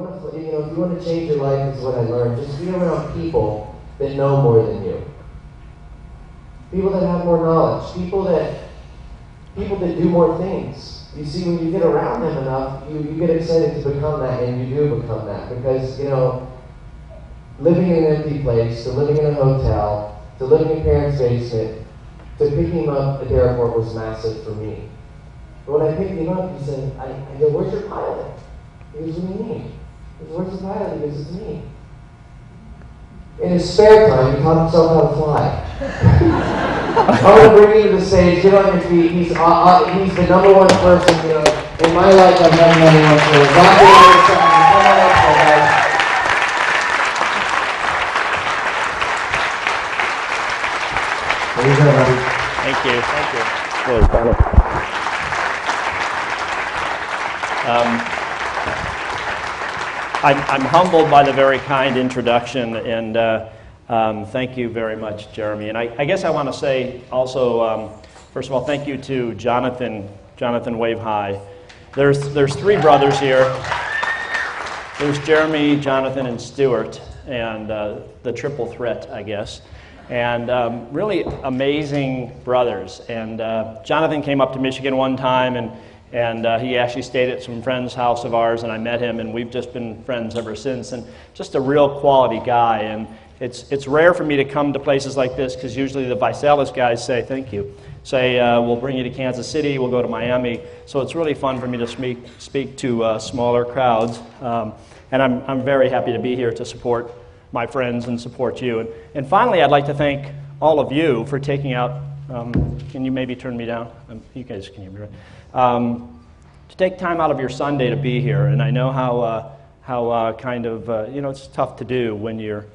if you want to change your life, is what I learned. Just be around people that know more than you. People that have more knowledge. People that do more things. You see, when you get around them enough, you get excited to become that, and you do become that. Because, living in an empty place, to living in a hotel, to living in parents' basement, to picking him up at the airport was massive for me. But when I picked him up, he said, I go, "Where's your pilot?" He goes, "What do you mean?" He goes, "Where's the pilot?" He goes, "It's me." In his spare time, he taught himself how to fly. I want to bring you to the stage. Get on your feet. He's the number one person, in my life I've had anyone for. Rock it on the side. Come on up there, guys. There you go, buddy. Thank you. Thank you. Really fun. I'm humbled by the very kind introduction, and thank you very much, Jeremy. And I guess I want to say also, first of all, thank you to Jonathan. Jonathan, wave hi. There's three brothers here. There's Jeremy, Jonathan, and Stuart, and the triple threat, I guess. And really amazing brothers. And Jonathan came up to Michigan one time, and he actually stayed at some friend's house of ours, and I met him, and we've just been friends ever since. And just a real quality guy. And it's rare for me to come to places like this, because usually the ViSalus guys say, thank you, we'll bring you to Kansas City, we'll go to Miami. So it's really fun for me to speak to smaller crowds. And I'm very happy to be here to support my friends and support you. And finally, I'd like to thank all of you for taking out, can you maybe turn me down? You guys can hear me, right? To take time out of your Sunday to be here. And I know how kind of, it's tough to do when you're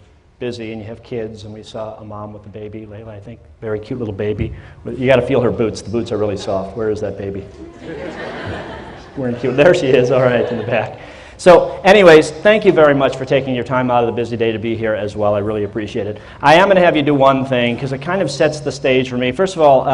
busy and you have kids, and we saw a mom with a baby, Layla, I think, very cute little baby. You got to feel her boots. The boots are really soft. Where is that baby? Wearing cute. There she is. All right, in the back. So anyways, thank you very much for taking your time out of the busy day to be here as well. I really appreciate it. I am going to have you do one thing, because it kind of sets the stage for me. First of all,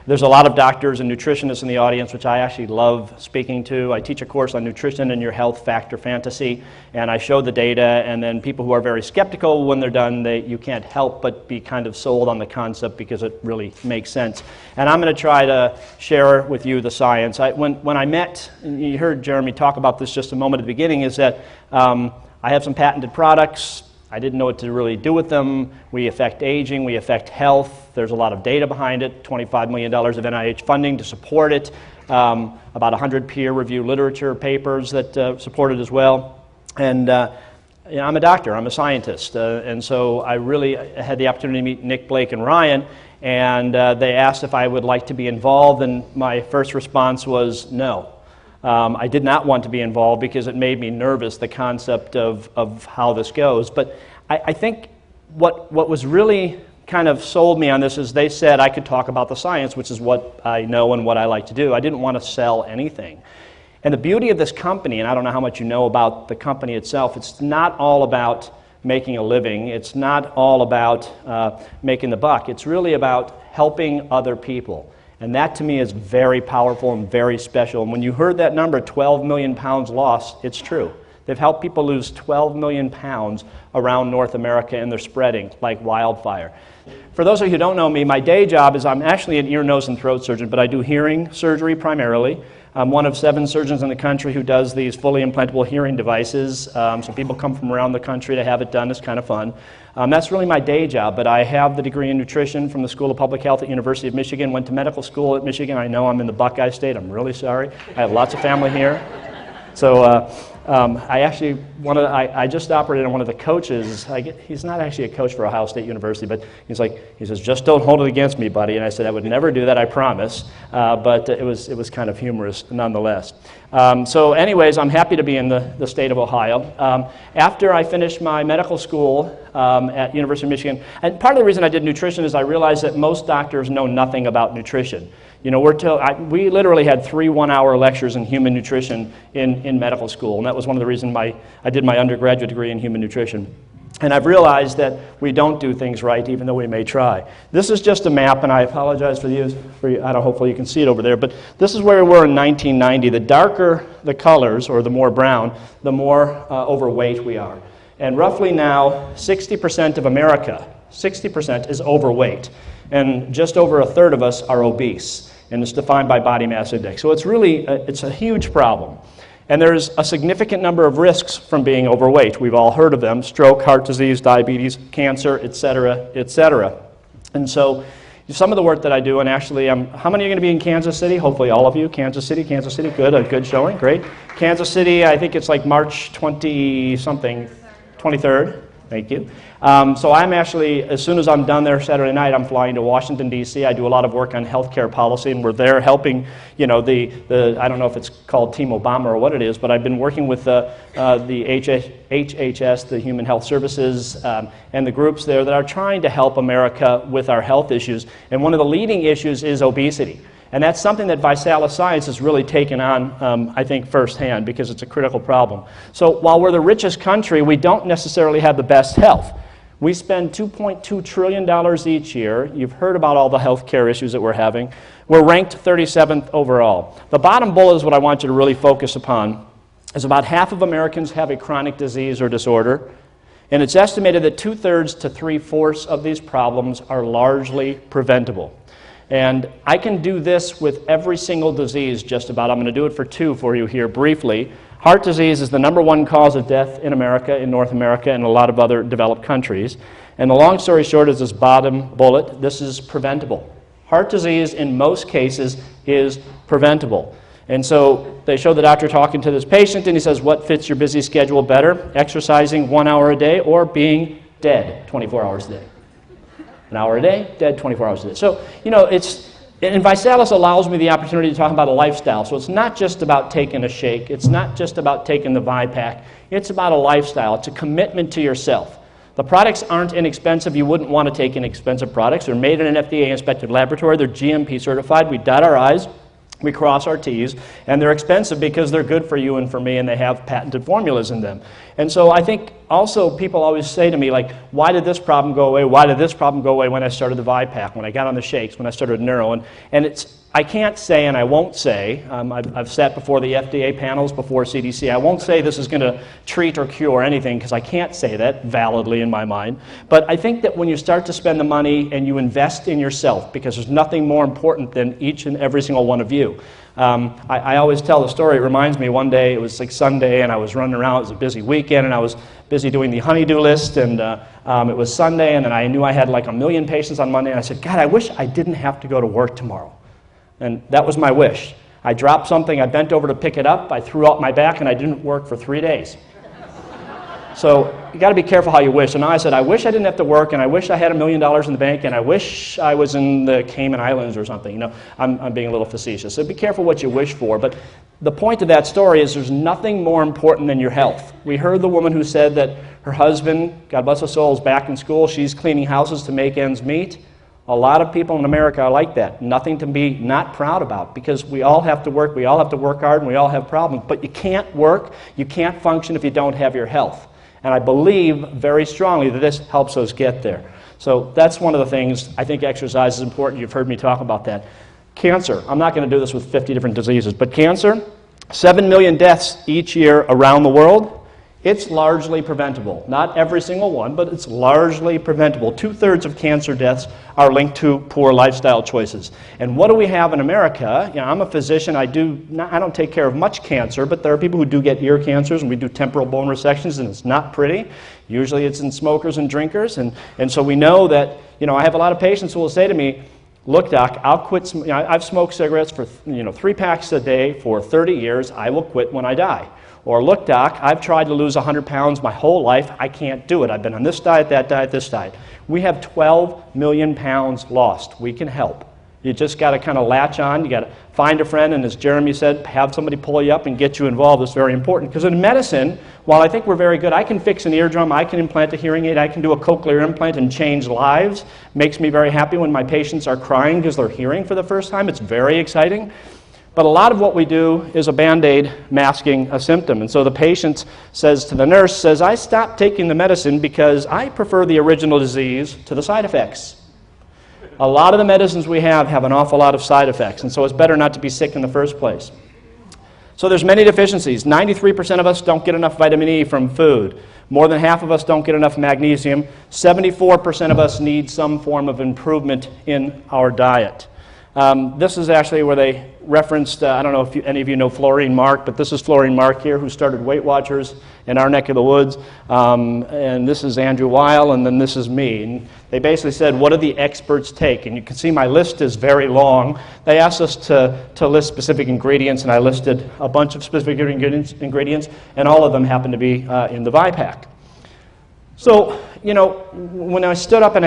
there's a lot of doctors and nutritionists in the audience, which I actually love speaking to. I teach a course on nutrition and your health factor fantasy, and I show the data, and then people who are very skeptical, when they're done, you can't help but be kind of sold on the concept, because it really makes sense. And I'm going to try to share with you the science. When I met, and you heard Jeremy talk about this just a moment at the beginning, is that I have some patented products. I didn't know what to really do with them. We affect aging, we affect health. There's a lot of data behind it, $25 million of NIH funding to support it, about 100 peer-reviewed literature papers that support it as well. And I'm a doctor, I'm a scientist, and so I really had the opportunity to meet Nick, Blake, and Ryan, and they asked if I would like to be involved, and my first response was no. I did not want to be involved because it made me nervous, the concept of how this goes. But I think what was really kind of sold me on this is they said I could talk about the science, which is what I know and what I like to do. I didn't want to sell anything. And the beauty of this company, and I don't know how much you know about the company itself, it's not all about making a living. It's not all about making the buck. It's really about helping other people. And that, to me, is very powerful and very special. And when you heard that number, 12 million pounds lost, it's true. They've helped people lose 12 million pounds around North America, and they're spreading like wildfire. For those of you who don't know me, my day job is I'm actually an ear, nose, and throat surgeon, but I do hearing surgery primarily. I'm one of 7 surgeons in the country who does these fully implantable hearing devices. So people come from around the country to have it done. It's kind of fun. That's really my day job, but I have the degree in nutrition from the School of Public Health at University of Michigan, went to medical school at Michigan. I know I'm in the Buckeye State. I'm really sorry. I have lots of family here. So I just operated on one of the coaches. He's not actually a coach for Ohio State University, but he says, just don't hold it against me, buddy. And I said, I would never do that, I promise. But it was kind of humorous nonetheless. So anyways, I'm happy to be in the state of Ohio. After I finished my medical school at University of Michigan, and part of the reason I did nutrition is I realized that most doctors know nothing about nutrition. You know, we literally had 3 one-hour lectures in human nutrition in medical school, and that was one of the reasons I did my undergraduate degree in human nutrition. And I've realized that we don't do things right, even though we may try. This is just a map, and I apologize for you. I don't. Hopefully you can see it over there. But this is where we were in 1990. The darker the colors, or the more brown, the more overweight we are. And roughly now, 60% of America, 60% is overweight. And just over a third of us are obese. And it's defined by body mass index. So it's really, it's a huge problem. And there's a significant number of risks from being overweight. We've all heard of them: stroke, heart disease, diabetes, cancer, et cetera, et cetera. And so some of the work that I do, and actually, how many are going to be in Kansas City? Hopefully all of you. Kansas City, good, a good showing, great. Kansas City, I think it's like March 20-something, 23rd, thank you. So I'm actually, as soon as I'm done there Saturday night, I'm flying to Washington, D.C. I do a lot of work on healthcare policy, and we're there helping, I don't know if it's called Team Obama or what it is, but I've been working with the HHS, the Human Health Services, and the groups there that are trying to help America with our health issues. And one of the leading issues is obesity. And that's something that ViSalus Science has really taken on, I think, firsthand, because it's a critical problem. So while we're the richest country, we don't necessarily have the best health. We spend $2.2 trillion each year. You've heard about all the health care issues that we're having. We're ranked 37th overall. The bottom bullet is what I want you to really focus upon, is about half of Americans have a chronic disease or disorder, and it's estimated that 2/3 to 3/4 of these problems are largely preventable. And I can do this with every single disease just about. I'm going to do it for two for you here briefly. Heart disease is the #1 cause of death in America, in North America, and a lot of other developed countries. And the long story short is this bottom bullet. This is preventable. Heart disease, in most cases, is preventable. And so they show the doctor talking to this patient, and he says, what fits your busy schedule better? Exercising 1 hour a day or being dead 24 hours a day? An hour a day, dead 24 hours a day. So, and ViSalus allows me the opportunity to talk about a lifestyle. So it's not just about taking a shake. It's not just about taking the ViPack. It's about a lifestyle. It's a commitment to yourself. The products aren't inexpensive. You wouldn't want to take inexpensive products. They're made in an FDA-inspected laboratory. They're GMP certified. We dot our I's. We cross our T's, and they're expensive because they're good for you and for me, and they have patented formulas in them. And so I think also people always say to me, like, why did this problem go away? Why did this problem go away when I started the ViPack, when I got on the shakes, when I started neuro? And I can't say, and I won't say, I've sat before the FDA panels, before CDC, I won't say this is going to treat or cure anything, because I can't say that validly in my mind. But I think that when you start to spend the money and you invest in yourself, because there's nothing more important than each and every single one of you. I always tell the story. It reminds me, one day, it was like Sunday, and I was running around. It was a busy weekend, and I was busy doing the honey-do list, and it was Sunday, and then I knew I had like 1 million patients on Monday, and I said, God, I wish I didn't have to go to work tomorrow. And that was my wish. I dropped something, I bent over to pick it up, I threw out my back, and I didn't work for 3 days. So you got to be careful how you wish. And now I said, I wish I didn't have to work, and I wish I had $1 million in the bank, and I wish I was in the Cayman Islands or something. I'm being a little facetious. So be careful what you wish for. But the point of that story is there's nothing more important than your health. We heard the woman who said that her husband, God bless his soul, is back in school. She's cleaning houses to make ends meet. A lot of people in America are like that. Nothing to be not proud about, because we all have to work, we all have to work hard, and we all have problems. But you can't work, you can't function if you don't have your health. And I believe very strongly that this helps us get there. So that's one of the things. I think exercise is important. You've heard me talk about that. Cancer. I'm not going to do this with 50 different diseases, but cancer, 7 million deaths each year around the world. It's largely preventable. Not every single one, but it's largely preventable. 2/3 of cancer deaths are linked to poor lifestyle choices. And what do we have in America? I'm a physician. I don't take care of much cancer, but there are people who do get ear cancers, and we do temporal bone resections, and it's not pretty. Usually it's in smokers and drinkers, and so we know that, I have a lot of patients who will say to me, look, doc, I'll quit. I've smoked cigarettes for 3 packs a day for 30 years. I will quit when I die. Or, look, doc, I've tried to lose 100 pounds my whole life. I can't do it. I've been on this diet, that diet, this diet. We have 12 million pounds lost. We can help. You just got to kind of latch on. You got to find a friend, and as Jeremy said, have somebody pull you up and get you involved. It's very important. Because in medicine, while I think we're very good, I can fix an eardrum, I can implant a hearing aid, I can do a cochlear implant and change lives. Makes me very happy when my patients are crying because they're hearing for the first time. It's very exciting. But a lot of what we do is a Band-Aid masking a symptom. And so the patient says to the nurse, I stopped taking the medicine because I prefer the original disease to the side effects. A lot of the medicines we have an awful lot of side effects, and so it's better not to be sick in the first place. So there's many deficiencies. 93% of us don't get enough vitamin E from food. More than half of us don't get enough magnesium. 74% of us need some form of improvement in our diet. This is actually where they referenced, I don't know if any of you know Florine Mark, but this is Florine Mark here, who started Weight Watchers in our neck of the woods. And this is Andrew Weil, and then this is me. And they basically said, what do the experts take? And you can see my list is very long. They asked us to list specific ingredients, and I listed a bunch of specific ingredients, and all of them happen to be in the ViPack. So, you know, when I stood up, when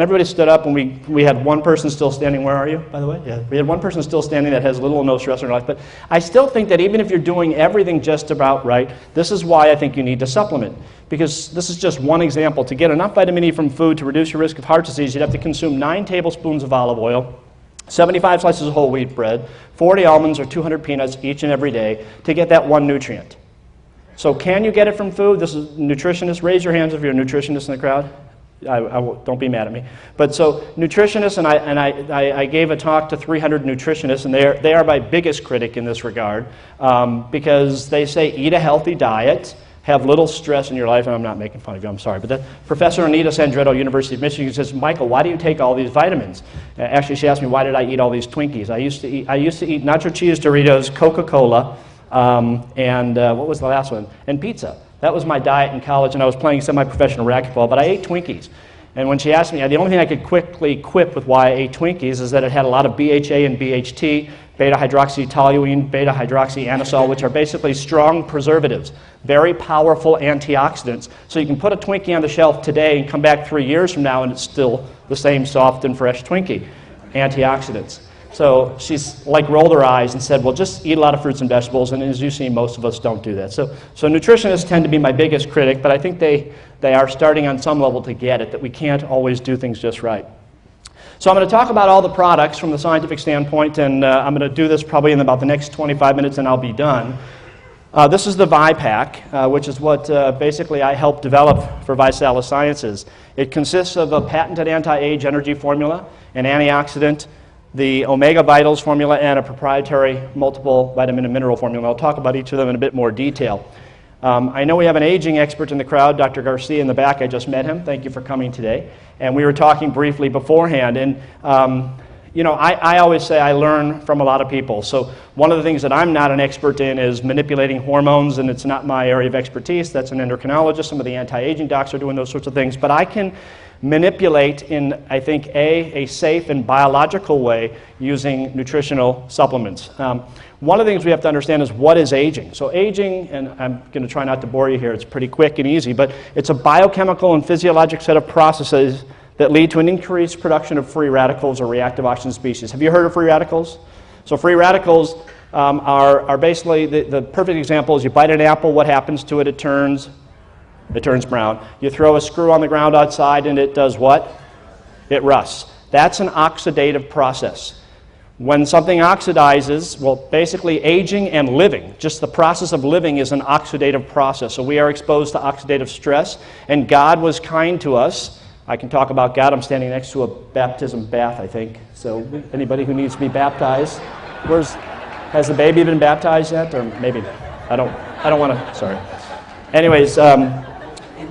everybody stood up, and we had one person still standing. Where are you, by the way? Yeah, we had one person still standing that has little or no stress in their life. But I still think that even if you're doing everything just about right, this is why I think you need to supplement. Because this is just one example. To get enough vitamin E from food to reduce your risk of heart disease, you'd have to consume 9 tablespoons of olive oil, 75 slices of whole wheat bread, 40 almonds or 200 peanuts each and every day to get that one nutrient. So can you get it from food? This is nutritionists. Raise your hands if you're a nutritionist in the crowd. Don't be mad at me. But so nutritionists, and I gave a talk to 300 nutritionists, and they are my biggest critic in this regard because they say eat a healthy diet, have little stress in your life, and I'm not making fun of you, I'm sorry. But Professor Anita Sandretto, University of Michigan, says, Michael, why do you take all these vitamins? Actually, she asked me, why did I eat all these Twinkies? I used to eat nacho cheese Doritos, Coca-Cola, and what was the last one? And pizza. That was my diet in college, and I was playing semi-professional racquetball, but I ate Twinkies. And when she asked me, the only thing I could quickly quip with why I ate Twinkies is that it had a lot of BHA and BHT, beta-hydroxytoluene, beta-hydroxyanisole, which are basically strong preservatives, very powerful antioxidants. So you can put a Twinkie on the shelf today and come back 3 years from now, and it's still the same soft and fresh Twinkie. Antioxidants. So she's like rolled her eyes and said, well, just eat a lot of fruits and vegetables, and as you see, most of us don't do that. So nutritionists tend to be my biggest critic, but I think they are starting on some level to get it, that we can't always do things just right. So I'm going to talk about all the products from the scientific standpoint, and I'm going to do this probably in about the next 25 minutes, and I'll be done. This is the ViPack, which is what basically I helped develop for ViSalus Sciences. It consists of a patented anti-age energy formula, an antioxidant, the Omega Vitals formula, and a proprietary multiple vitamin and mineral formula. I'll talk about each of them in a bit more detail. I know we have an aging expert in the crowd, Dr. Garcia in the back. I just met him. Thank you for coming today. And we were talking briefly beforehand. And, you know, I always say I learn from a lot of people. So one of the things that I'm not an expert in is manipulating hormones, and it's not my area of expertise. That's an endocrinologist. Some of the anti-aging docs are doing those sorts of things. But I can manipulate in, I think, a safe and biological way using nutritional supplements. One of the things we have to understand is what is aging. So aging, and I'm going to try not to bore you here, it's pretty quick and easy, but it's a biochemical and physiologic set of processes that lead to an increased production of free radicals or reactive oxygen species. Have you heard of free radicals? So free radicals are basically, the perfect example is you bite an apple, what happens to it? It turns brown. You throw a screw on the ground outside and it does what? It rusts. That's an oxidative process. When something oxidizes, well, basically aging and living, just the process of living is an oxidative process. So we are exposed to oxidative stress, and God was kind to us. I can talk about God. I'm standing next to a baptism bath, I think. So anybody who needs to be baptized, has the baby been baptized yet? Or maybe I don't want to, sorry. Anyways,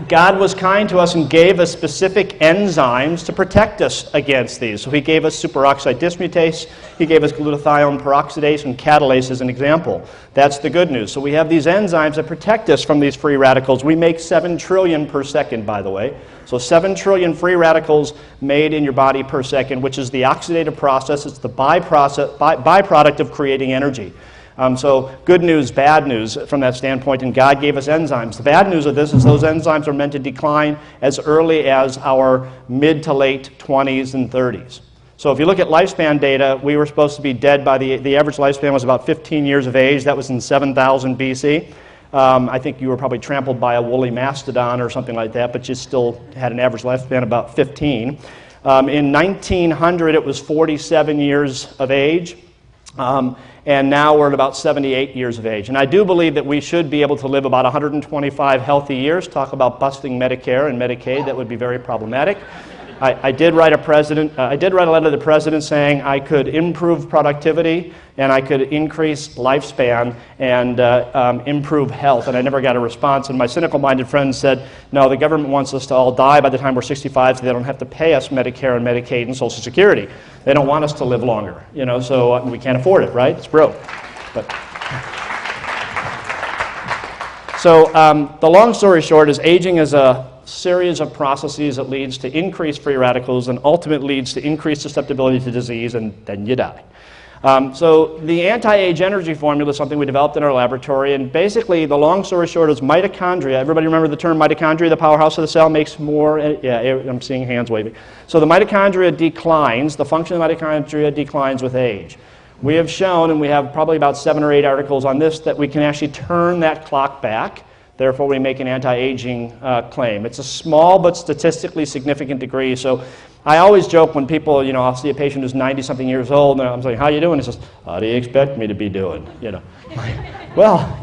God was kind to us and gave us specific enzymes to protect us against these. So he gave us superoxide dismutase, he gave us glutathione peroxidase and catalase as an example. That's the good news. So we have these enzymes that protect us from these free radicals. We make 7 trillion per second, by the way. So 7 trillion free radicals made in your body per second, which is the oxidative process. It's the byproduct of creating energy. So good news, bad news from that standpoint, and God gave us enzymes. The bad news of this is those enzymes are meant to decline as early as our mid to late 20s and 30s. So if you look at lifespan data, we were supposed to be dead by the average lifespan was about 15 years of age. That was in 7000 BC. I think you were probably trampled by a woolly mastodon or something like that, but you still had an average lifespan about 15. In 1900, it was 47 years of age. and now we're at about 78 years of age. And I do believe that we should be able to live about 125 healthy years. Talk about busting Medicare and Medicaid, that would be very problematic. I did write a letter to the president saying I could improve productivity and I could increase lifespan and improve health, and I never got a response. And my cynical-minded friends said, no, the government wants us to all die by the time we're 65 so they don't have to pay us Medicare and Medicaid and Social Security. They don't want us to live longer, so we can't afford it, right? It's broke. So the long story short is aging is a series of processes that leads to increased free radicals and ultimately leads to increased susceptibility to disease, and then you die. So the anti-age energy formula is something we developed in our laboratory, and basically the long story short is mitochondria. Everybody remember the term mitochondria? The powerhouse of the cell makes more, yeah, I'm seeing hands waving. So the mitochondria declines, the function of the mitochondria declines with age. We have shown, and we have probably about 7 or 8 articles on this, that we can actually turn that clock back. Therefore, we make an anti-aging claim. It's a small but statistically significant degree. So I always joke when people, I'll see a patient who's 90-something years old, and I'm saying, how you doing? He says, how do you expect me to be doing? Well,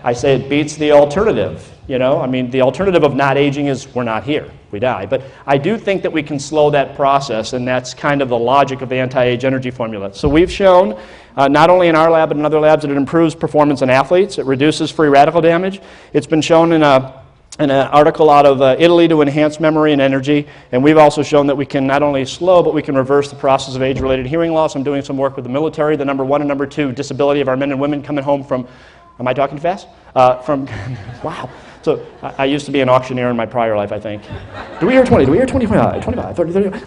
I say it beats the alternative. The alternative of not aging is we're not here, we die. But I do think that we can slow that process, and that's kind of the logic of the anti-age energy formula. So we've shown, not only in our lab but in other labs, that it improves performance in athletes, it reduces free radical damage. It's been shown in an article out of Italy to enhance memory and energy, and we've also shown that we can not only slow, but we can reverse the process of age-related hearing loss. I'm doing some work with the military. The number 1 and number 2 disability of our men and women coming home from, am I talking too fast? Wow. So I used to be an auctioneer in my prior life, I think. Do we hear 20? Do we hear 25? 25, 30, 30?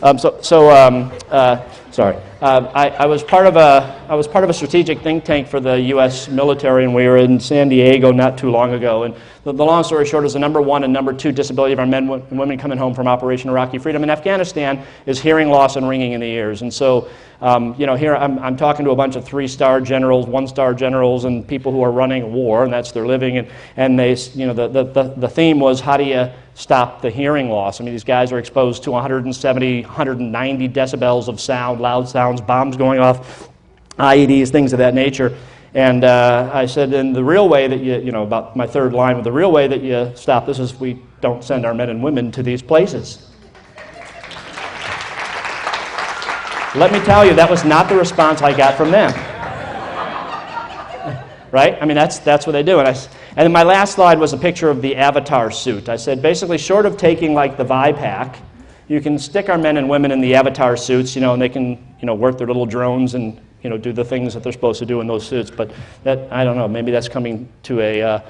Sorry. I was part of a strategic think tank for the U.S. military, and we were in San Diego not too long ago. And the long story short is the number 1 and number 2 disability of our men and women coming home from Operation Iraqi Freedom in Afghanistan is hearing loss and ringing in the ears. And so, here I'm talking to a bunch of 3-star generals, 1-star generals, and people who are running a war, and that's their living. And they, the theme was, how do you stop the hearing loss? These guys are exposed to 170, 190 decibels of sound, loud sounds, bombs going off, IEDs, things of that nature. And I said, and the real way that about my third line, the real way that you stop this is we don't send our men and women to these places. Let me tell you, that was not the response I got from them. Right? That's what they do. And then my last slide was a picture of the Avatar suit. I said, basically, short of taking like the ViPack, you can stick our men and women in the Avatar suits, and they can, work their little drones and, do the things that they're supposed to do in those suits. But that, I don't know, maybe that's coming to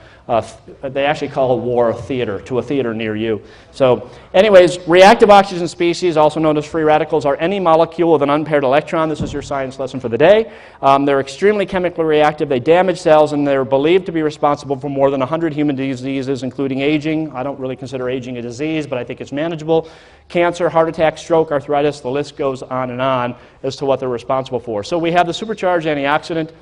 they actually call a war a theater, to a theater near you. So anyways, reactive oxygen species, also known as free radicals, are any molecule with an unpaired electron. This is your science lesson for the day. They're extremely chemically reactive. They damage cells, and they're believed to be responsible for more than 100 human diseases, including aging. I don't really consider aging a disease, but I think it's manageable. Cancer, heart attack, stroke, arthritis, the list goes on and on as to what they're responsible for. So we have the supercharged antioxidant.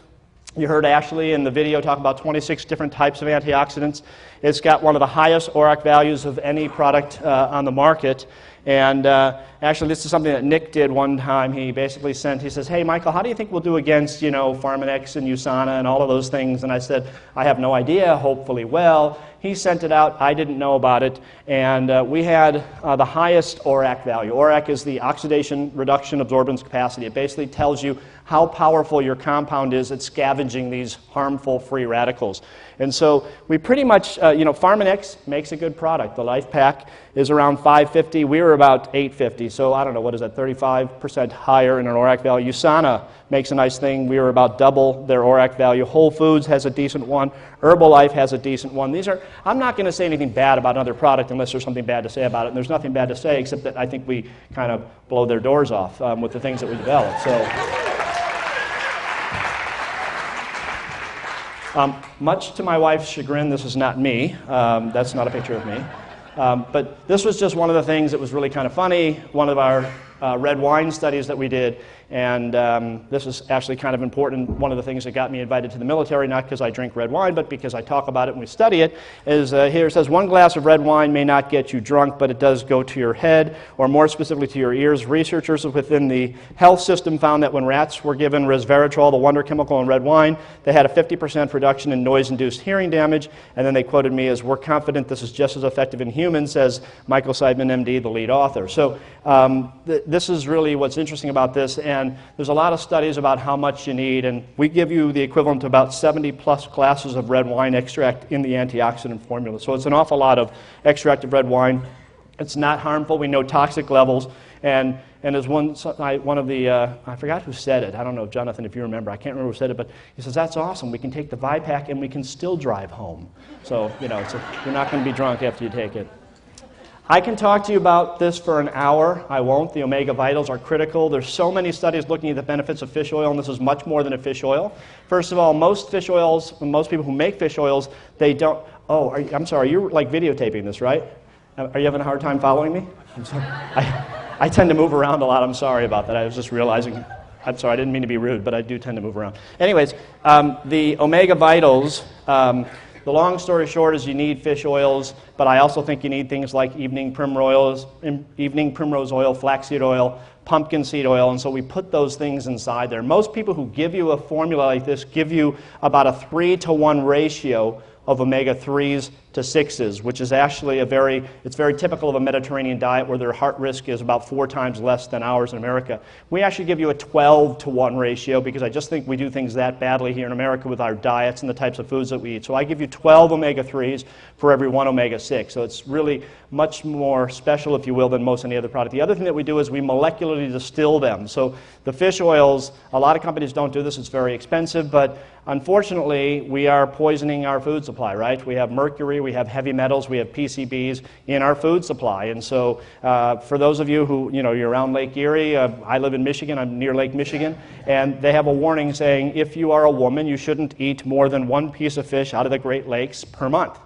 You heard Ashley in the video talk about 26 different types of antioxidants. It's got one of the highest ORAC values of any product on the market. And actually, this is something that Nick did one time. He basically he says, hey, Michael, how do you think we'll do against, Pharmanex and USANA and all of those things? And I said, I have no idea, hopefully well. He sent it out. I didn't know about it. And we had the highest ORAC value. ORAC is the oxidation reduction absorbance capacity. It basically tells you how powerful your compound is at scavenging these harmful free radicals. And so we pretty much, Pharmanex makes a good product. The Life Pack is around 550. We were about 850. So I don't know, what is that, 35% higher in an ORAC value. USANA makes a nice thing. We were about double their ORAC value. Whole Foods has a decent one. Herbalife has a decent one. I'm not going to say anything bad about another product unless there's something bad to say about it. And there's nothing bad to say except that I think we kind of blow their doors off with the things that we develop. So. Much to my wife's chagrin, this is not me. That's not a picture of me. But this was just one of the things that was really kind of funny. One of our red wine studies that we did, and this is actually kind of important. One of the things that got me invited to the military, not because I drink red wine, but because I talk about it and we study it, is here it says, 1 glass of red wine may not get you drunk, but it does go to your head, or more specifically to your ears. Researchers within the health system found that when rats were given resveratrol, the wonder chemical in red wine, they had a 50% reduction in noise-induced hearing damage, and then they quoted me as, "We're confident this is just as effective in humans," says Michael Seidman, MD, the lead author. So this is really what's interesting about this, and there's a lot of studies about how much you need, and we give you the equivalent to about 70-plus glasses of red wine extract in the antioxidant formula. So it's an awful lot of extract of red wine. It's not harmful. We know toxic levels, and as one of the, I forgot who said it. I don't know, Jonathan, if you remember. I can't remember who said it, but he says, "That's awesome. We can take the ViPack and we can still drive home." So, you know, you're not going to be drunk after you take it. I can talk to you about this for an hour. I won't. The omega vitals are critical. There's so many studies looking at the benefits of fish oil, and this is much more than a fish oil. First of all, most fish oils, most people who make fish oils, they don't... Oh, I'm sorry, you're like videotaping this, right? Are you having a hard time following me? I'm sorry. I tend to move around a lot. I'm sorry about that. I was just realizing... I'm sorry, I didn't mean to be rude, but I do tend to move around. Anyways, the omega vitals... The long story short is you need fish oils, but I also think you need things like evening primrose oil, flaxseed oil, pumpkin seed oil, and so we put those things inside there. Most people who give you a formula like this give you about a 3-to-1 ratio of omega-3s to 6s, which is actually it's very typical of a Mediterranean diet where their heart risk is about 4 times less than ours in America. We actually give you a 12-to-1 ratio because I just think we do things that badly here in America with our diets and the types of foods that we eat. So I give you 12 omega-3s for every 1 omega-6. So it's really much more special, if you will, than most any other product. The other thing that we do is we molecularly distill them. So the fish oils, a lot of companies don't do this. It's very expensive, but unfortunately, we are poisoning our food supply, right? We have mercury, we have heavy metals, we have PCBs in our food supply. And so for those of you who, you're around Lake Erie, I live in Michigan, I'm near Lake Michigan, and they have a warning saying if you are a woman, you shouldn't eat more than 1 piece of fish out of the Great Lakes per month.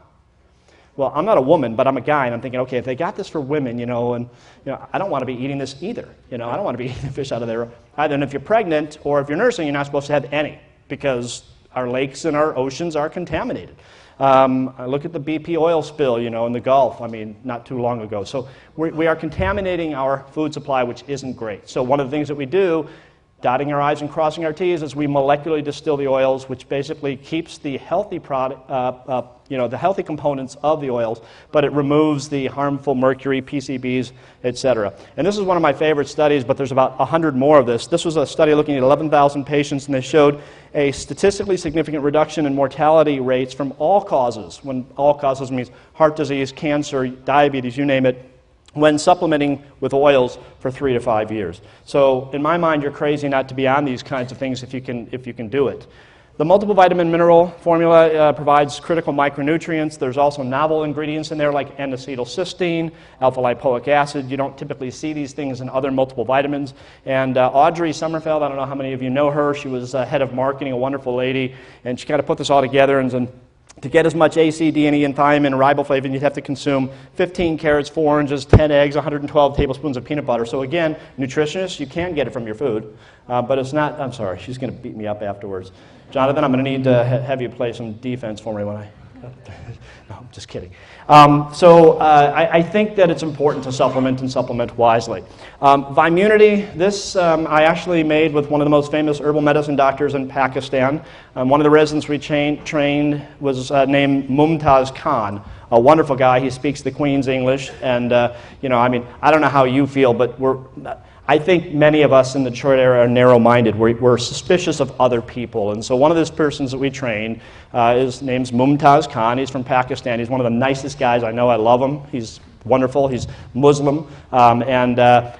Well, I'm not a woman, but I'm a guy, and I'm thinking, okay, if they got this for women, I don't want to be eating this either. I don't want to be eating fish out of there either. And if you're pregnant or if you're nursing, you're not supposed to have any because our lakes and our oceans are contaminated. I look at the BP oil spill, in the Gulf, not too long ago. So we are contaminating our food supply, which isn't great. So one of the things that we do, dotting our I's and crossing our T's, is we molecularly distill the oils, which basically keeps the healthy product, the healthy components of the oils, but it removes the harmful mercury, PCBs, etc. And this is one of my favorite studies, but there's about 100 more of this. This was a study looking at 11,000 patients, and they showed a statistically significant reduction in mortality rates from all causes, when all causes means heart disease, cancer, diabetes, you name it, when supplementing with oils for 3 to 5 years. So in my mind, you're crazy not to be on these kinds of things if you can do it. The multiple vitamin mineral formula provides critical micronutrients. There's also novel ingredients in there like N-acetylcysteine, alpha-lipoic acid. You don't typically see these things in other multiple vitamins. And Audrey Sommerfeld, I don't know how many of you know her, she was head of marketing, a wonderful lady, and she kind of put this all together, and to get as much AC, D&E, and thiamine and riboflavin, you'd have to consume 15 carrots, 4 oranges, 10 eggs, 112 tablespoons of peanut butter. So again, nutritionists, you can get it from your food, but it's not, I'm sorry, she's going to beat me up afterwards. Jonathan, I'm going to need to have you play some defense for me when I... No, I'm just kidding. I think that it's important to supplement and supplement wisely. Vimunity, this I actually made with one of the most famous herbal medicine doctors in Pakistan. One of the residents we trained was named Mumtaz Khan, a wonderful guy. He speaks the Queen's English, and I don't know how you feel, but I think many of us in the Detroit area are narrow-minded. We're suspicious of other people. And so one of those persons that we trained, his name's Mumtaz Khan. He's from Pakistan. He's one of the nicest guys I know. I love him. He's wonderful. He's Muslim.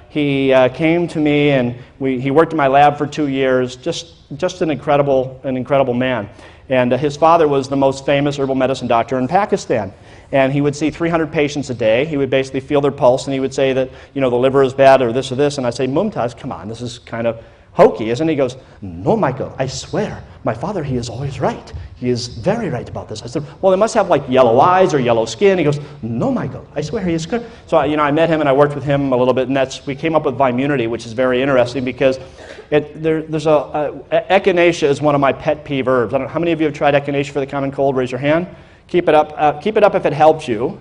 He came to me, and he worked in my lab for 2 years. Just an incredible man. And his father was the most famous herbal medicine doctor in Pakistan. And he would see 300 patients a day. He would basically feel their pulse, and he would say that, the liver is bad or this. And I'd say, Mumtaz, come on, this is kind of hokey, isn't he? He goes, no, Michael, I swear, my father, he is always right. He is very right about this. I said, well, they must have like yellow eyes or yellow skin. He goes, no, Michael, I swear he is good. So, I met him and I worked with him a little bit, and we came up with Vimunity, which is very interesting because echinacea is one of my pet peeve herbs. I don't know, how many of you have tried echinacea for the common cold? Raise your hand. Keep it up if it helps you.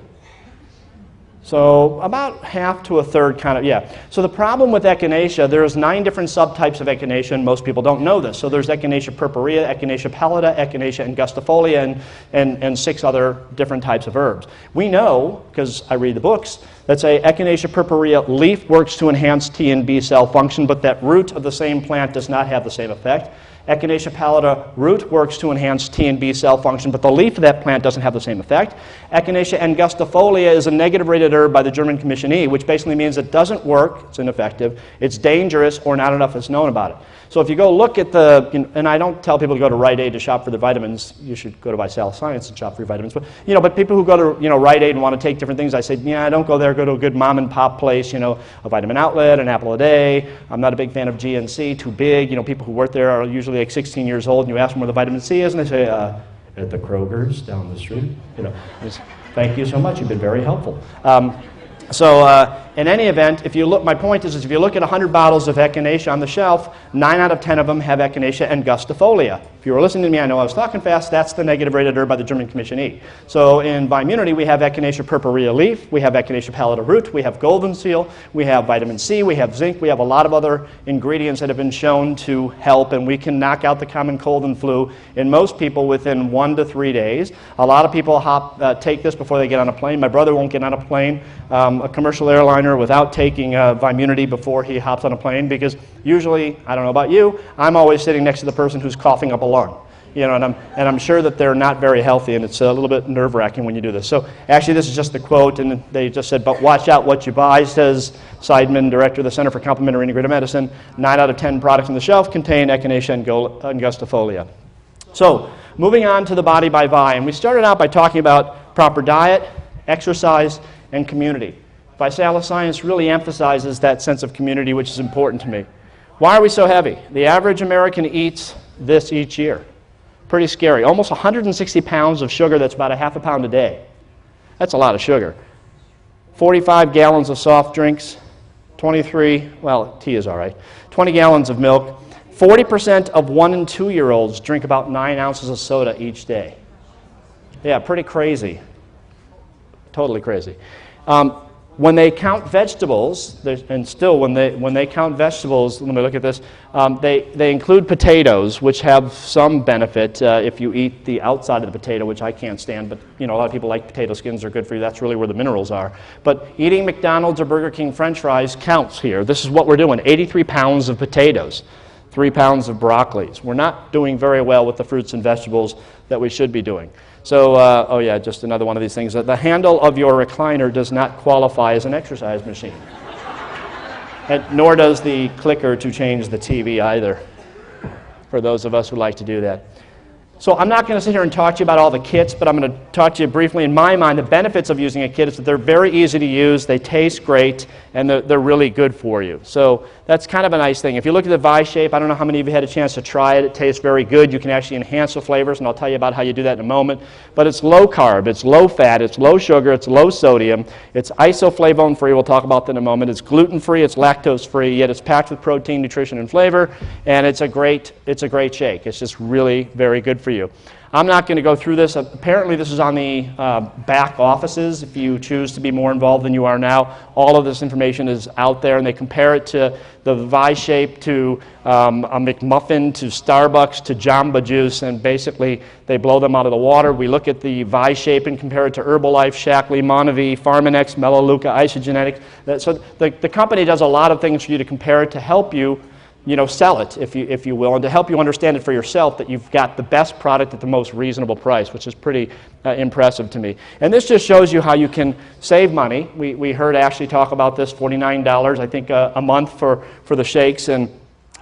So about half to a third kind of, yeah. So the problem with echinacea, there's 9 different subtypes of echinacea, and most people don't know this. So there's echinacea purpurea, echinacea pallida, echinacea angustifolia, and 6 other different types of herbs. We know, because I read the books, that say echinacea purpurea leaf works to enhance T and B cell function, but that root of the same plant does not have the same effect. Echinacea pallida root works to enhance T and B cell function, but the leaf of that plant doesn't have the same effect. Echinacea angustifolia is a negative rated herb by the German Commission E, which basically means it doesn't work, it's ineffective, it's dangerous, or not enough is known about it. So if you go look at and I don't tell people to go to Rite Aid to shop for their vitamins, you should go to ViSalus Science and shop for your vitamins. But people who go to Rite Aid and want to take different things, I say, don't go there, go to a good mom and pop place, a Vitamin Outlet, an apple a day. I'm not a big fan of GNC, too big. People who work there are usually like 16 years old, and you ask them where the vitamin C is, and they say, at the Kroger's down the street. Thank you so much, you've been very helpful. In any event, my point is if you look at 100 bottles of echinacea on the shelf, 9 out of 10 of them have echinacea angustifolia. If you were listening to me, I know I was talking fast, that's the negative rated herb by the German Commission E. So in Vimunity, we have echinacea purpurea leaf, we have echinacea pallida root, we have golden seal, we have vitamin C, we have zinc, we have a lot of other ingredients that have been shown to help, and we can knock out the common cold and flu in most people within 1 to 3 days. A lot of people take this before they get on a plane. My brother won't get on a plane, a commercial airliner, without taking Vimunity before he hops on a plane, because usually, I don't know about you, I'm always sitting next to the person who's coughing up a lung. And I'm sure that they're not very healthy, and it's a little bit nerve-wracking when you do this. So actually, this is just the quote, and they just said, but watch out what you buy, says Seidman, director of the Center for Complementary Integrative Medicine. 9 out of 10 products on the shelf contain echinacea angustifolia. So moving on to the Body by Vi, and we started out by talking about proper diet, exercise, and community. ViSalus Science really emphasizes that sense of community, which is important to me. Why are we so heavy? The average American eats this each year. Pretty scary. Almost 160 pounds of sugar, that's about a half a pound a day. That's a lot of sugar. 45 gallons of soft drinks, 23, well, tea is all right, 20 gallons of milk. 40% of 1 and 2-year-olds drink about 9 ounces of soda each day. Yeah, pretty crazy. Totally crazy. When they count vegetables, and still when they count vegetables, let me look at this, they include potatoes, which have some benefit if you eat the outside of the potato, which I can't stand, but a lot of people like potato skins, they're good for you. That's really where the minerals are. But eating McDonald's or Burger King French fries counts here. This is what we're doing, 83 pounds of potatoes, 3 pounds of broccolis. We're not doing very well with the fruits and vegetables that we should be doing. So, oh yeah, just another one of these things. The handle of your recliner does not qualify as an exercise machine. And nor does the clicker to change the TV either, for those of us who like to do that. So I'm not going to sit here and talk to you about all the kits, but I'm going to talk to you briefly. In my mind, the benefits of using a kit is that they're very easy to use, they taste great, and they're really good for you. So that's kind of a nice thing. If you look at the ViShape, I don't know how many of you had a chance to try it. It tastes very good. You can actually enhance the flavors, and I'll tell you about how you do that in a moment. But it's low carb, it's low fat, it's low sugar, it's low sodium, it's isoflavone free, we'll talk about that in a moment. It's gluten free, it's lactose free, yet it's packed with protein, nutrition, and flavor, and it's a great shake. It's just really very good for you. I'm not going to go through this. Apparently this is on the back offices if you choose to be more involved than you are now. All of this information is out there, and they compare it to the ViShape, to a McMuffin, to Starbucks, to Jamba Juice, and basically they blow them out of the water. We look at the ViShape and compare it to Herbalife, Shaklee, Monavie, Pharmanex, Melaleuca, Isagenetics. So the company does a lot of things for you to compare it to help you sell it, if you will, and to help you understand it for yourself that you've got the best product at the most reasonable price, which is pretty impressive to me. And this just shows you how you can save money. We heard Ashley talk about this, $49, I think, a month for the shakes, and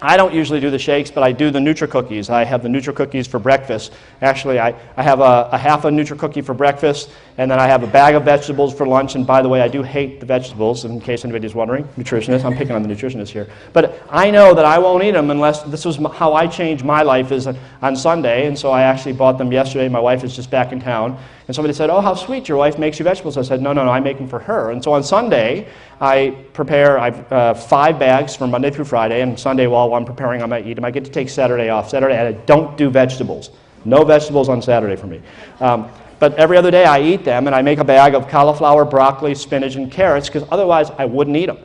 I don't usually do the shakes, but I do the Nutri-Cookies. I have the Nutri-Cookies for breakfast. Actually, I have a half a Nutri-Cookie for breakfast, and then I have a bag of vegetables for lunch. And by the way, I do hate the vegetables, in case anybody's wondering. Nutritionist, I'm picking on the nutritionist here. But I know that I won't eat them unless, this was how I changed my life is on Sunday, and so I actually bought them yesterday. My wife is just back in town. And somebody said, oh, how sweet, your wife makes you vegetables. I said, no, I make them for her. And so on Sunday, I prepare 5 bags for Monday through Friday, and Sunday while I'm preparing, I might eat them. I get to take Saturday off. Saturday, I don't do vegetables. No vegetables on Saturday for me. But every other day, I eat them, and I make a bag of cauliflower, broccoli, spinach, and carrots, because otherwise I wouldn't eat them.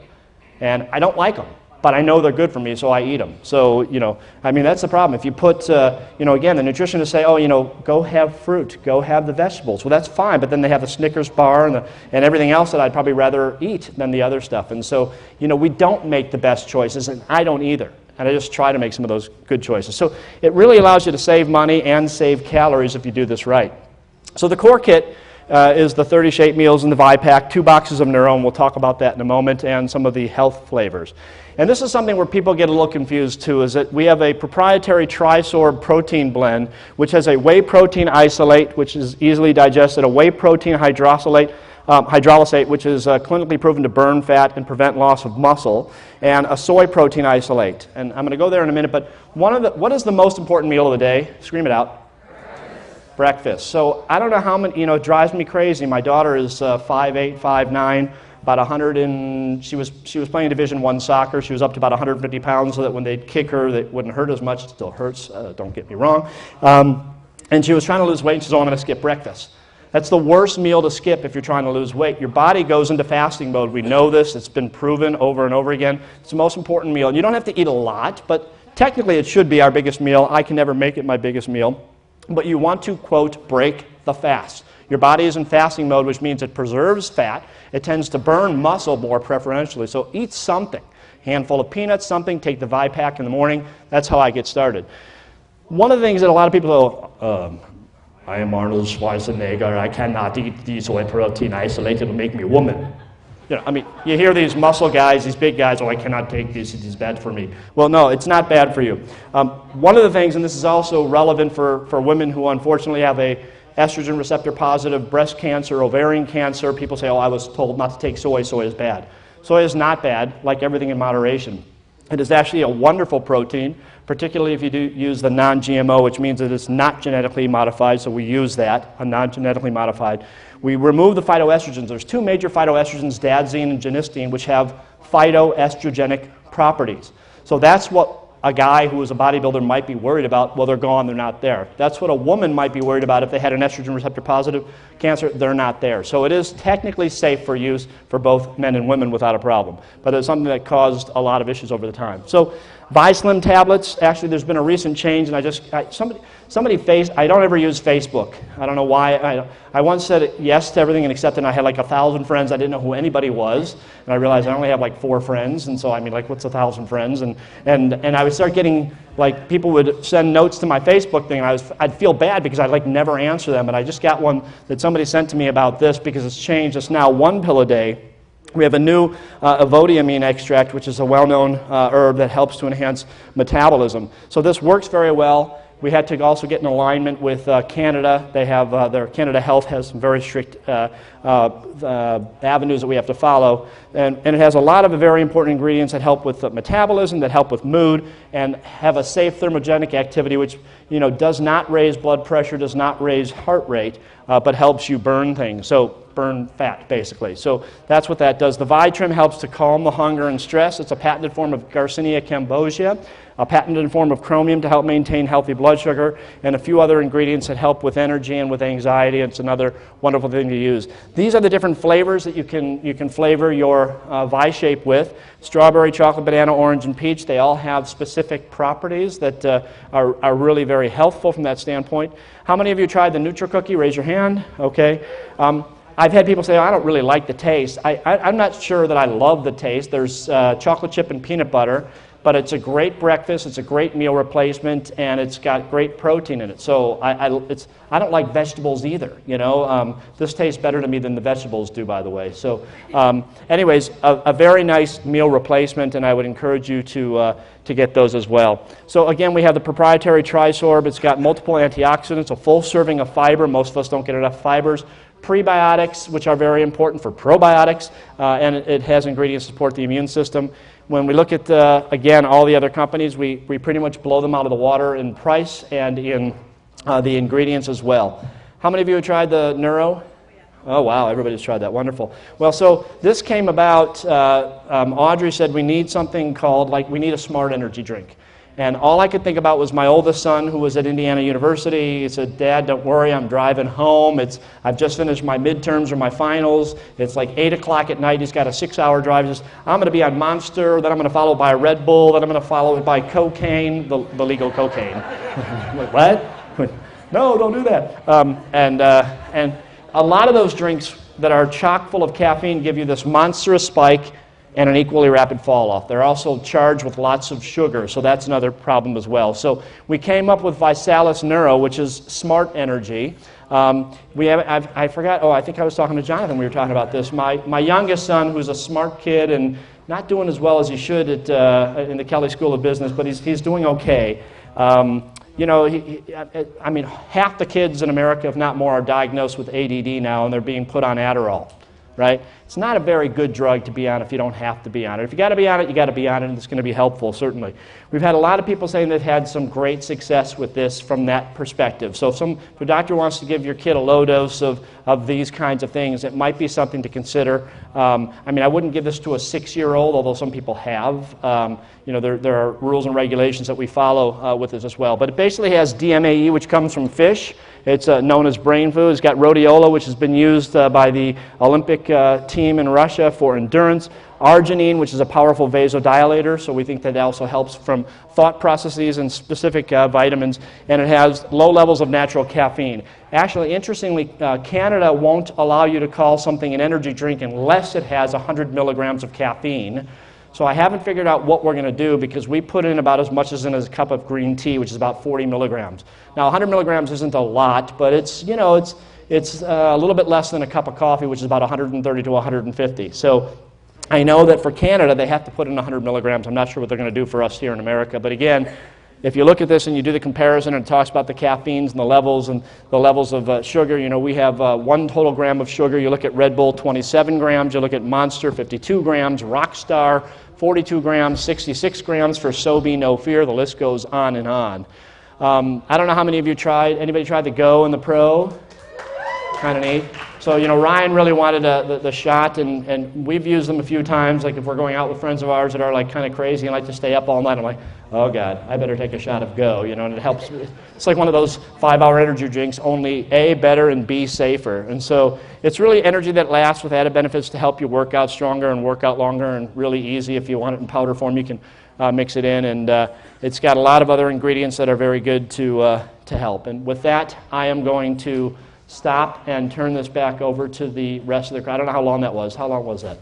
And I don't like them, but I know they're good for me, so I eat them. So, I mean, that's the problem. If you put, again, the nutritionists say, oh, go have fruit, go have the vegetables. Well, that's fine, but then they have the Snickers bar and everything else that I'd probably rather eat than the other stuff. And so, we don't make the best choices, and I don't either. And I just try to make some of those good choices. So it really allows you to save money and save calories if you do this right. So the core kit is the 30 shape meals in the ViPack, 2 boxes of Neuro, and we'll talk about that in a moment, and some of the health flavors. And this is something where people get a little confused too, is that we have a proprietary trisorb protein blend, which has a whey protein isolate, which is easily digested, a whey protein hydrolysate, which is clinically proven to burn fat and prevent loss of muscle, and a soy protein isolate. And I'm going to go there in a minute, but what is the most important meal of the day? Scream it out. Breakfast. So I don't know how many, it drives me crazy. My daughter is 5'8", 5'9", about 100, and she was playing Division I soccer. She was up to about 150 pounds, so that when they'd kick her, it wouldn't hurt as much. It still hurts, don't get me wrong. And she was trying to lose weight, and she said, oh, I'm going to skip breakfast. That's the worst meal to skip if you're trying to lose weight. Your body goes into fasting mode. We know this. It's been proven over and over again. It's the most important meal. And you don't have to eat a lot, but technically it should be our biggest meal. I can never make it my biggest meal. But you want to, quote, break the fast. Your body is in fasting mode, which means it preserves fat. It tends to burn muscle more preferentially. So eat something. Handful of peanuts, something. Take the ViPack in the morning. That's how I get started. One of the things that a lot of people go, I am Arnold Schwarzenegger. I cannot eat these whey protein isolate. It'll make me a woman. You hear these muscle guys, these big guys, oh, I cannot take this, it is bad for me. Well, no, it's not bad for you. One of the things, and this is also relevant for women who unfortunately have a estrogen receptor positive breast cancer, ovarian cancer, people say, oh, I was told not to take soy, soy is bad. Soy is not bad, like everything in moderation. It is actually a wonderful protein, particularly if you do use the non-GMO, which means that it's not genetically modified, so we use that, a non-genetically modified. We remove the phytoestrogens. There's 2 major phytoestrogens, dadzine and genistein, which have phytoestrogenic properties. So that's what a guy who is a bodybuilder might be worried about. Well, they're gone, they're not there. That's what a woman might be worried about if they had an estrogen receptor positive cancer, they're not there. So it is technically safe for use for both men and women without a problem. But it's something that caused a lot of issues over the time. So ViSlim tablets, actually there's been a recent change, and I don't ever use Facebook. I don't know why. I once said yes to everything and accepted, and I had like 1,000 friends. I didn't know who anybody was, and I realized I only have like 4 friends, and so I mean, like, what's 1,000 friends? And I would start getting, like, people would send notes to my Facebook thing, and I'd feel bad because I'd like never answer them, and I just got one that somebody sent to me about this because it's changed. It's now 1 pill a day. We have a new avodiamine extract, which is a well-known herb that helps to enhance metabolism. So this works very well. We had to also get in alignment with Canada. They have their Canada Health has some very strict avenues that we have to follow, and it has a lot of very important ingredients that help with metabolism, that help with mood, and have a safe thermogenic activity, which does not raise blood pressure, does not raise heart rate, but helps you burn things. So burn fat, basically. So that's what that does. The Vitrim helps to calm the hunger and stress. It's a patented form of Garcinia cambogia, a patented form of chromium to help maintain healthy blood sugar, and a few other ingredients that help with energy and with anxiety. It's another wonderful thing to use. These are the different flavors that you can flavor your ViShape with. Strawberry, chocolate, banana, orange, and peach. They all have specific properties that are really very helpful from that standpoint. How many of you tried the Nutri-Cookie? Raise your hand. Okay. I've had people say, oh, I don't really like the taste. I'm not sure that I love the taste. There's chocolate chip and peanut butter. but it's a great breakfast, it's a great meal replacement, and it's got great protein in it. So I don't like vegetables either, you know. This tastes better to me than the vegetables do, by the way. So anyways, a very nice meal replacement, and I would encourage you to get those as well. So again, we have the proprietary Trisorb. It's got multiple antioxidants, a full serving of fiber. Most of us don't get enough fibers. Prebiotics, which are very important for probiotics, and it has ingredients to support the immune system. When we look at, again, all the other companies, we pretty much blow them out of the water in price and in the ingredients as well. How many of you have tried the Neuro? Oh, wow, everybody's tried that. Wonderful. Well, so this came about, Audrey said we need something called, we need a smart energy drink. And all I could think about was my oldest son, who was at Indiana University. He said, Dad, don't worry, I'm driving home. I've just finished my midterms or my finals. It's like 8 o'clock at night. He's got a 6-hour drive. He says, I'm going to be on Monster, then I'm going to follow by a Red Bull, then I'm going to follow it by cocaine, the legal cocaine. I'm like, what? No, don't do that. And a lot of those drinks that are chock full of caffeine give you this monstrous spike and an equally rapid fall off. They're also charged with lots of sugar, so that's another problem as well. So we came up with ViSalus Neuro, which is smart energy. I forgot, I think I was talking to Jonathan, we were talking about this. My youngest son, who's a smart kid and not doing as well as he should in the Kelley School of Business, but he's doing okay. You know, I mean, half the kids in America, if not more, are diagnosed with ADD now, and they're being put on Adderall, right? It's not a very good drug to be on if you don't have to be on it. If you got to be on it, you got to be on it, and it's going to be helpful, certainly. We've had a lot of people saying they've had some great success with this from that perspective. So if a doctor wants to give your kid a low dose of these kinds of things, it might be something to consider. I mean, I wouldn't give this to a 6-year-old, although some people have. You know, there are rules and regulations that we follow with this as well. But it basically has DMAE, which comes from fish. It's known as brain food. It's got rhodiola, which has been used by the Olympic team in Russia for endurance. Arginine, which is a powerful vasodilator, so we think that also helps from thought processes and specific vitamins. And it has low levels of natural caffeine. Actually, interestingly, Canada won't allow you to call something an energy drink unless it has 100 milligrams of caffeine. So I haven't figured out what we're going to do because we put in about as much as in a cup of green tea, which is about 40 milligrams. Now, 100 milligrams isn't a lot, but it's a little bit less than a cup of coffee, which is about 130 to 150. So I know that for Canada, they have to put in 100 milligrams. I'm not sure what they're going to do for us here in America. But again, if you look at this and you do the comparison and it talks about the caffeines and the levels of sugar, you know, we have 1 total gram of sugar. You look at Red Bull, 27 grams. You look at Monster, 52 grams. Rockstar, 42 grams, 66 grams for Sobe No Fear. The list goes on and on. I don't know how many of you tried. Anybody tried the Go and the Pro? Kind of neat. So, you know, Ryan really wanted the shot, and we've used them a few times. Like if we're going out with friends of ours that are like kind of crazy and like to stay up all night, I'm like, oh God, I better take a shot of Go, you know, and it helps. It's like one of those 5-hour energy drinks, only A, better, and B, safer. And so it's really energy that lasts with added benefits to help you work out stronger and work out longer, and really easy. If you want it in powder form, you can mix it in, and it's got a lot of other ingredients that are very good to help. And with that, I am going to stop and turn this back over to the rest of the crowd. I don't know how long that was. How long was that?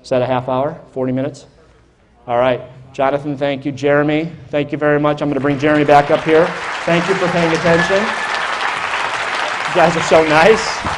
Is that a half hour? 40 minutes? All right. Jonathan, thank you. Jeremy, thank you very much. I'm going to bring Jeremy back up here. Thank you for paying attention. You guys are so nice.